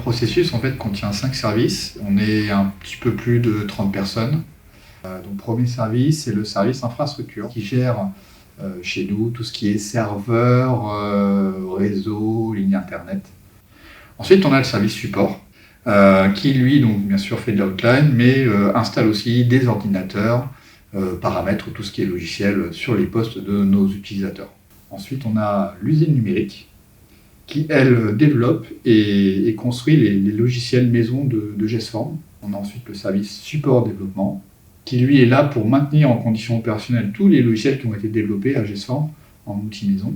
processus en fait contient 5 services. On est un petit peu plus de 30 personnes. Donc, premier service, c'est le service infrastructure qui gère chez nous tout ce qui est serveur, réseau, ligne internet. Ensuite, on a le service support qui lui, donc bien sûr, fait de l'outline, mais installe aussi des ordinateurs, paramètre tout ce qui est logiciel sur les postes de nos utilisateurs. Ensuite, on a l'usine numérique qui, elle, développe et construit les logiciels maison de GESForm. On a ensuite le service support développement qui, lui, est là pour maintenir en condition opérationnelle tous les logiciels qui ont été développés à GESForm en outil maison.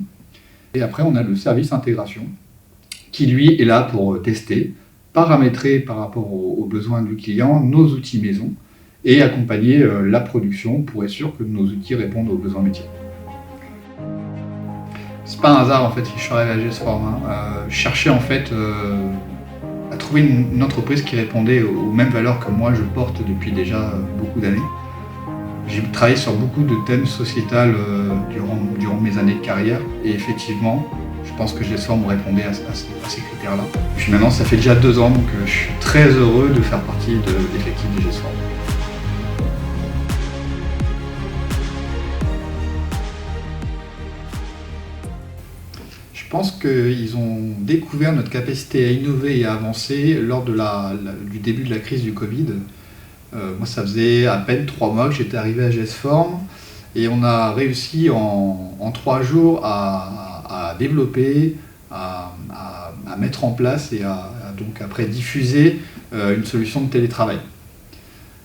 Et après, on a le service intégration qui, lui, est là pour tester, paramétrer par rapport aux besoins du client nos outils maison et accompagner la production pour être sûr que nos outils répondent aux besoins métiers. C'est pas un hasard en fait si je suis arrivé à GESForm. Je cherchais en fait à trouver une entreprise qui répondait aux mêmes valeurs que moi je porte depuis déjà beaucoup d'années. J'ai travaillé sur beaucoup de thèmes sociétals durant mes années de carrière et effectivement, je pense que GESForm répondait à ces critères-là. Puis maintenant, ça fait déjà 2 ans, donc je suis très heureux de faire partie de l'effectif de GESForm. Je pense qu'ils ont découvert notre capacité à innover et à avancer lors du début de la crise du Covid. Moi, ça faisait à peine 3 mois que j'étais arrivé à GESForm et on a réussi en 3 jours à développer, à mettre en place et donc après diffuser une solution de télétravail.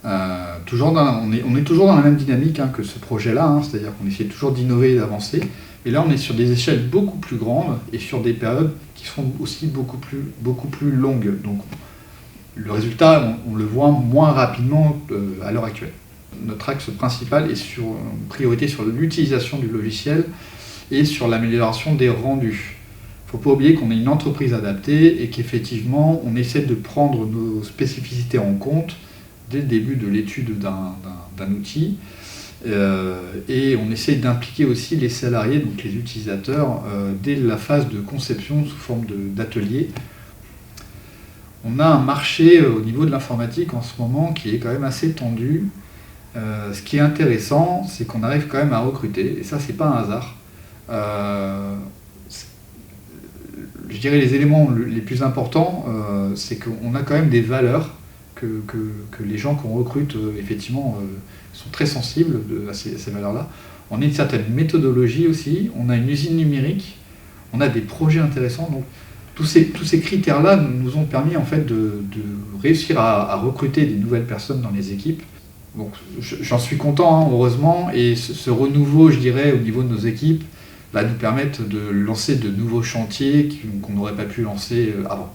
On est toujours dans la même dynamique que ce projet-là, c'est-à-dire qu'on essaie toujours d'innover et d'avancer. Et là, on est sur des échelles beaucoup plus grandes et sur des périodes qui sont aussi beaucoup plus longues. Donc, le résultat, on le voit moins rapidement à l'heure actuelle. Notre axe principal est sur une priorité sur l'utilisation du logiciel et sur l'amélioration des rendus. Il ne faut pas oublier qu'on est une entreprise adaptée et qu'effectivement, on essaie de prendre nos spécificités en compte dès le début de l'étude d'un outil. Et on essaie d'impliquer aussi les salariés, donc les utilisateurs, dès la phase de conception sous forme d'atelier. On a un marché au niveau de l'informatique en ce moment qui est quand même assez tendu. Ce qui est intéressant, c'est qu'on arrive quand même à recruter, et ça c'est pas un hasard. Je dirais les éléments les plus importants, c'est qu'on a quand même des valeurs que les gens qu'on recrute effectivement sont très sensibles à ces valeurs-là. On a une certaine méthodologie aussi, on a une usine numérique, on a des projets intéressants. Donc tous ces critères-là nous ont permis en fait de réussir à recruter des nouvelles personnes dans les équipes. Donc j'en suis content, heureusement, et ce renouveau, je dirais, au niveau de nos équipes, va nous permettre de lancer de nouveaux chantiers qu'on n'aurait pas pu lancer avant.